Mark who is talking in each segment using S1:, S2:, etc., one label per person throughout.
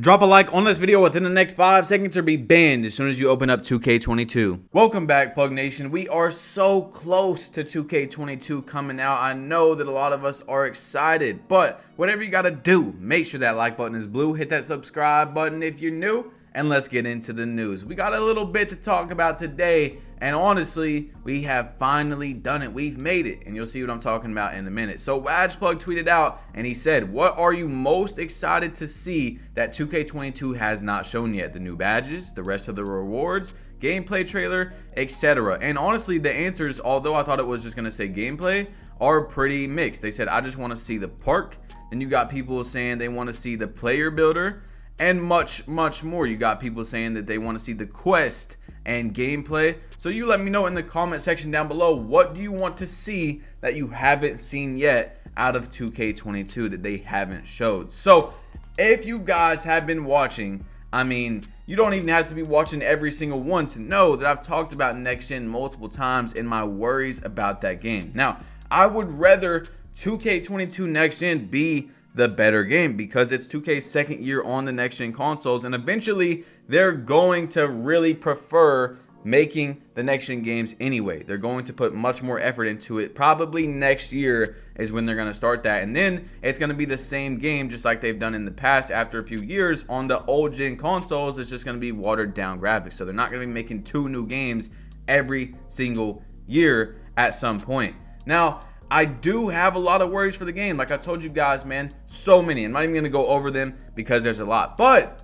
S1: Drop a like on this video within the next 5 seconds or be banned as soon as you open up 2K22. Welcome back, Plug Nation. We are so close to 2K22 coming out. I know that a lot of us are excited, but whatever you gotta do, make sure that like button is blue, hit that subscribe button if you're new, and let's get into the news. We got a little bit to talk about today, and honestly, we have finally done it. We've made it, and you'll see what I'm talking about in a minute. So Wajplug tweeted out, and he said, what are you most excited to see that 2K22 has not shown yet? The new badges, the rest of the rewards, gameplay trailer, etc. And honestly, the answers, although I thought it was just going to say gameplay, are pretty mixed. They said, I just want to see the park. Then you got people saying they want to see the player builder, and much more. You got people saying that they want to see the quest and gameplay. So you let me know in the comment section down below, what do you want to see that you haven't seen yet out of 2K22 that they haven't showed? So if you guys have been watching, I mean, you don't even have to be watching every single one to know that I've talked about next gen multiple times and my worries about that game. Now, I would rather 2K22 next gen be the better game because it's 2K's second year on the next gen consoles, and eventually they're going to really prefer making the next gen games anyway. They're going to put much more effort into it. Probably next year is when they're going to start that, and then it's going to be the same game just like they've done in the past. After a few years on the old gen consoles, it's just going to be watered down graphics. So they're not going to be making 2 new games every single year at some point. Now, I do have a lot of worries for the game. Like I told you guys, man, so many. I'm not even going to go over them because there's a lot. But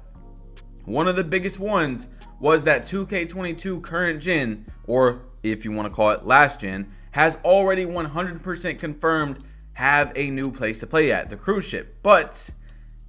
S1: one of the biggest ones was that 2K22 current gen, or if you want to call it last gen, has already 100% confirmed have a new place to play at, the cruise ship. But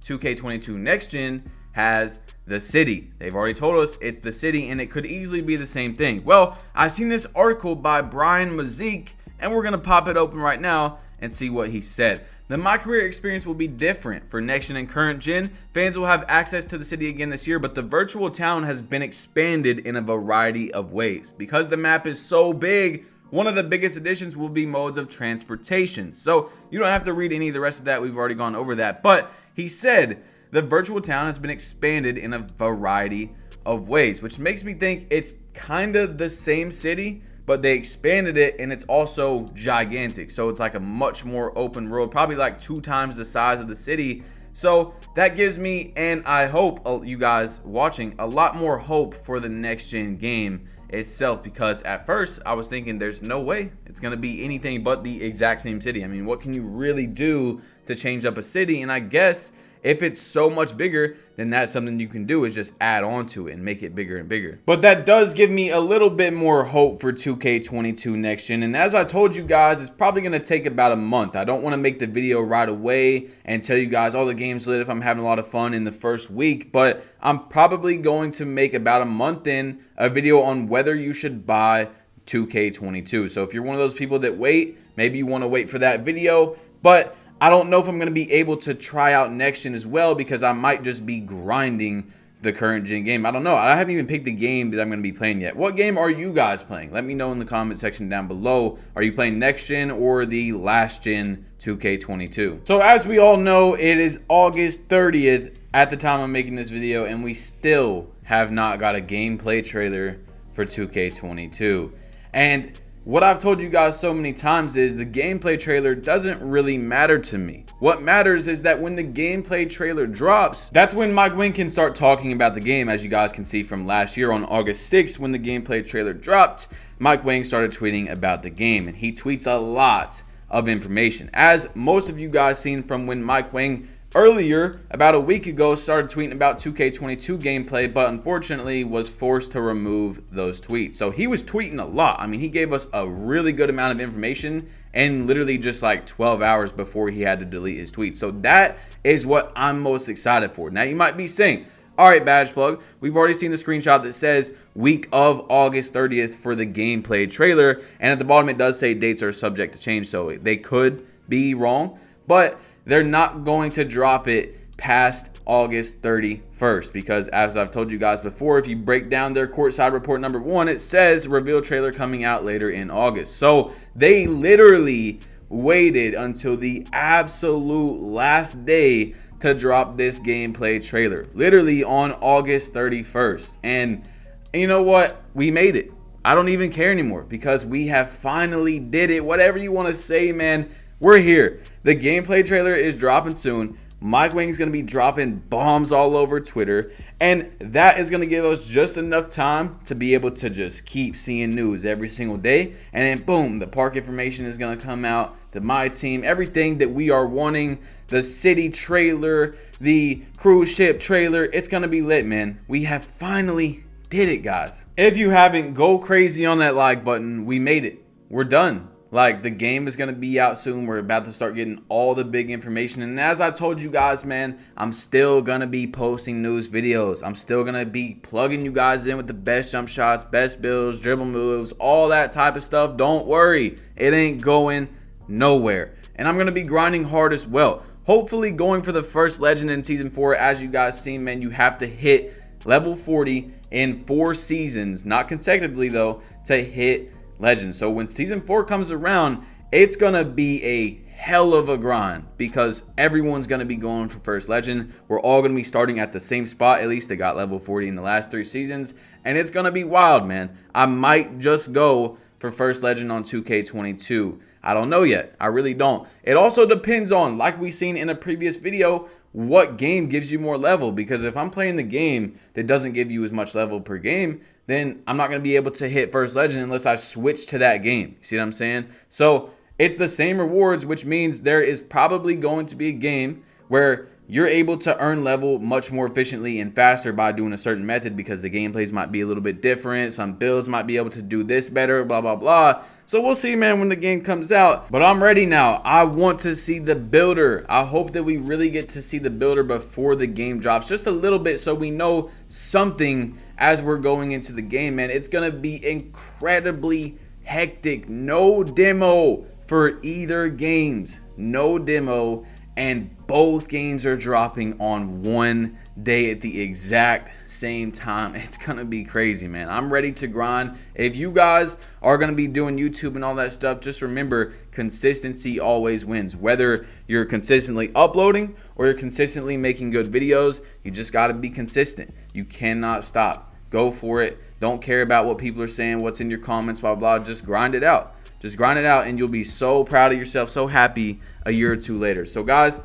S1: 2K22 next gen has the city. They've already told us it's the city, and it could easily be the same thing. Well, I've seen this article by Brian Mazik, and we're going to pop it open right now and see what he said. The My Career experience will be different for next gen and current gen. Fans will have access to the city again this year, but the virtual town has been expanded in a variety of ways. Because the map is so big, one of the biggest additions will be modes of transportation. So you don't have to read any of the rest of that. We've already gone over that. But he said the virtual town has been expanded in a variety of ways, which makes me think it's kind of the same city, but they expanded it, and it's also gigantic. So it's like a much more open world, probably like 2 times the size of the city. So that gives me, and I hope you guys watching, a lot more hope for the next gen game itself, because at first I was thinking there's no way it's going to be anything but the exact same city. I mean, what can you really do to change up a city? And I guess if it's so much bigger, then that's something you can do, is just add on to it and make it bigger and bigger. But that does give me a little bit more hope for 2K22 next gen. And as I told you guys, it's probably going to take about a month. I don't want to make the video right away and tell you guys all the games lit if I'm having a lot of fun in the first week. But I'm probably going to make about a month in a video on whether you should buy 2K22. So if you're one of those people that wait, maybe you want to wait for that video. But I don't know if I'm going to be able to try out next gen as well, because I might just be grinding the current gen game. I don't know. I haven't even picked the game that I'm going to be playing yet. What game are you guys playing? Let me know in the comment section down below. Are you playing next gen or the last gen 2K22? So as we all know, it is August 30th at the time I'm making this video, and we still have not got a gameplay trailer for 2K22. And what I've told you guys so many times is the gameplay trailer doesn't really matter to me. What matters is that when the gameplay trailer drops, that's when Mike Wang can start talking about the game. As you guys can see from last year on August 6th, when the gameplay trailer dropped, Mike Wang started tweeting about the game, and he tweets a lot of information. As most of you guys seen from when Mike Wang earlier, about a week ago, started tweeting about 2K22 gameplay, but unfortunately was forced to remove those tweets. So he was tweeting a lot. I mean, he gave us a really good amount of information, and literally just like 12 hours before he had to delete his tweets. So that is what I'm most excited for. Now you might be saying, all right, Wajplug, we've already seen the screenshot that says week of August 30th for the gameplay trailer, and at the bottom it does say dates are subject to change, so they could be wrong, but they're not going to drop it past August 31st, because as I've told you guys before, if you break down their courtside report number 1, it says reveal trailer coming out later in August. So they literally waited until the absolute last day to drop this gameplay trailer, literally on August 31st. And you know what? We made it. I don't even care anymore because we have finally did it. Whatever you want to say, man, we're here. The gameplay trailer is dropping soon. Mike Wang's going to be dropping bombs all over Twitter, and that is going to give us just enough time to be able to just keep seeing news every single day. And then boom, the park information is going to come out, the My Team, everything that we are wanting, the city trailer, the cruise ship trailer. It's going to be lit, man. We have finally did it, guys. If you haven't, go crazy on that like button. We made it. We're done. Like, the game is going to be out soon. We're about to start getting all the big information. And as I told you guys, man, I'm still going to be posting news videos. I'm still going to be plugging you guys in with the best jump shots, best builds, dribble moves, all that type of stuff. Don't worry. It ain't going nowhere. And I'm going to be grinding hard as well. Hopefully going for the first legend in Season 4. As you guys seen, man, you have to hit level 40 in 4 seasons. Not consecutively, though, to hit legend. So when Season 4 comes around, it's gonna be a hell of a grind because everyone's gonna be going for first legend. We're all gonna be starting at the same spot. At least they got level 40 in the last 3 seasons, and it's gonna be wild, man. I might just go for first legend on 2K22. I don't know yet. I really don't. It also depends on, like we seen in a previous video, what game gives you more level. Because if I'm playing the game that doesn't give you as much level per game, then I'm not going to be able to hit first legend unless I switch to that game. See what I'm saying? So it's the same rewards, which means there is probably going to be a game where you're able to earn level much more efficiently and faster by doing a certain method because the gameplays might be a little bit different. Some builds might be able to do this better, blah, blah, blah. So we'll see, man, when the game comes out. But I'm ready now. I want to see the builder. I hope that we really get to see the builder before the game drops. Just a little bit so we know something as we're going into the game, man. It's going to be incredibly hectic. No demo for either games. No demo. And both games are dropping on one day at the exact same time. It's gonna be crazy, man. I'm ready to grind. If you guys are gonna be doing YouTube and all that stuff, just remember, consistency always wins. Whether you're consistently uploading or you're consistently making good videos, you just gotta be consistent. You cannot stop. Go for it. Don't care about what people are saying, what's in your comments, blah, blah, blah. Just grind it out. Just grind it out and you'll be so proud of yourself, so happy a year or two later. So guys,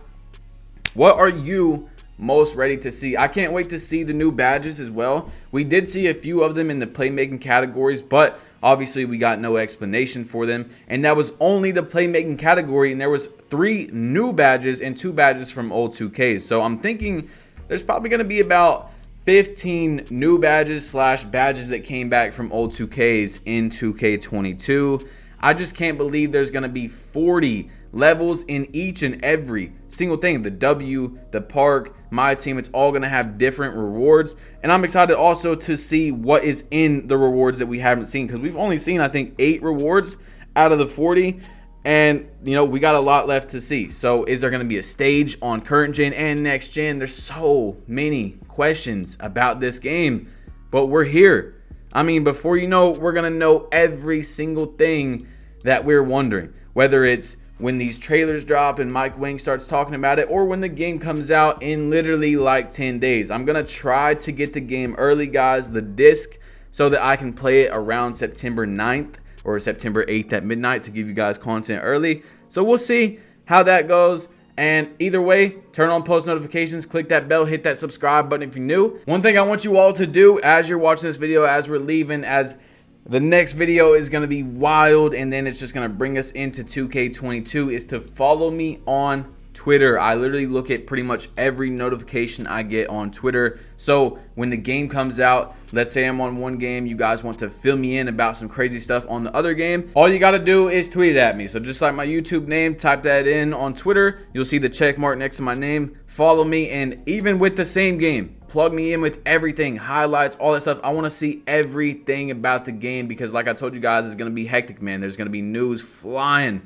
S1: what are you most ready to see? I can't wait to see the new badges as well. We did see a few of them in the playmaking categories, but obviously we got no explanation for them. And that was only the playmaking category, and there was 3 new badges and 2 badges from old 2Ks. So I'm thinking there's probably going to be about 15 new badges / badges that came back from old 2Ks in 2K22. I just can't believe there's going to be 40 levels in each and every single thing. The W, the park, My Team, it's all going to have different rewards. And I'm excited also to see what is in the rewards that we haven't seen, because we've only seen, I think, 8 rewards out of the 40. And, you know, we got a lot left to see. So is there going to be a stage on current gen and next gen? There's so many questions about this game, but we're here. I mean, before you know, we're going to know every single thing that we're wondering, whether it's when these trailers drop and Mike Wang starts talking about it, or when the game comes out in literally like 10 days. I'm going to try to get the game early, guys, the disc, so that I can play it around September 9th or September 8th at midnight to give you guys content early. So we'll see how that goes. And either way, turn on post notifications, click that bell, hit that subscribe button if you're new. One thing I want you all to do as you're watching this video, as we're leaving, as the next video is going to be wild, and then it's just going to bring us into 2K22, is to follow me on Twitter. I literally look at pretty much every notification I get on Twitter. So when the game comes out, let's say I'm on one game, you guys want to fill me in about some crazy stuff on the other game, all you got to do is tweet it at me. So just like my YouTube name, type that in on Twitter. You'll see the check mark next to my name. Follow me, and even with the same game, plug me in with everything, highlights, all that stuff. I want to see everything about the game because, like I told you guys, it's going to be hectic, man. There's going to be news flying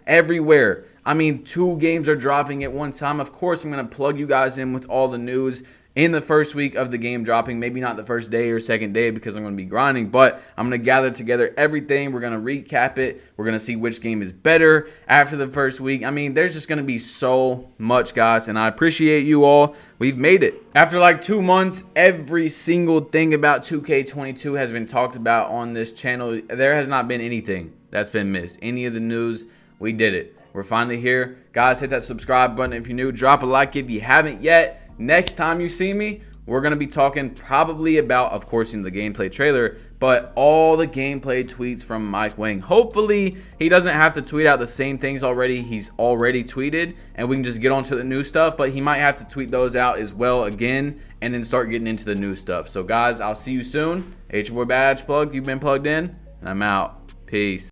S1: everywhere. I mean, 2 games are dropping at one time. Of course, I'm going to plug you guys in with all the news in the first week of the game dropping. Maybe not the first day or second day because I'm going to be grinding, but I'm going to gather together everything. We're going to recap it. We're going to see which game is better after the first week. I mean, there's just going to be so much, guys, and I appreciate you all. We've made it. After like 2 months, every single thing about 2K22 has been talked about on this channel. There has not been anything that's been missed. Any of the news, we did it. We're finally here. Guys, hit that subscribe button if you're new. Drop a like if you haven't yet. Next time you see me, we're going to be talking probably about, of course, in the gameplay trailer, but all the gameplay tweets from Mike Wang. Hopefully, he doesn't have to tweet out the same things he's already tweeted, and we can just get on to the new stuff, but he might have to tweet those out as well again, and then start getting into the new stuff. So, guys, I'll see you soon. Hey, it's your boy Badge Plug. You've been plugged in, and I'm out. Peace.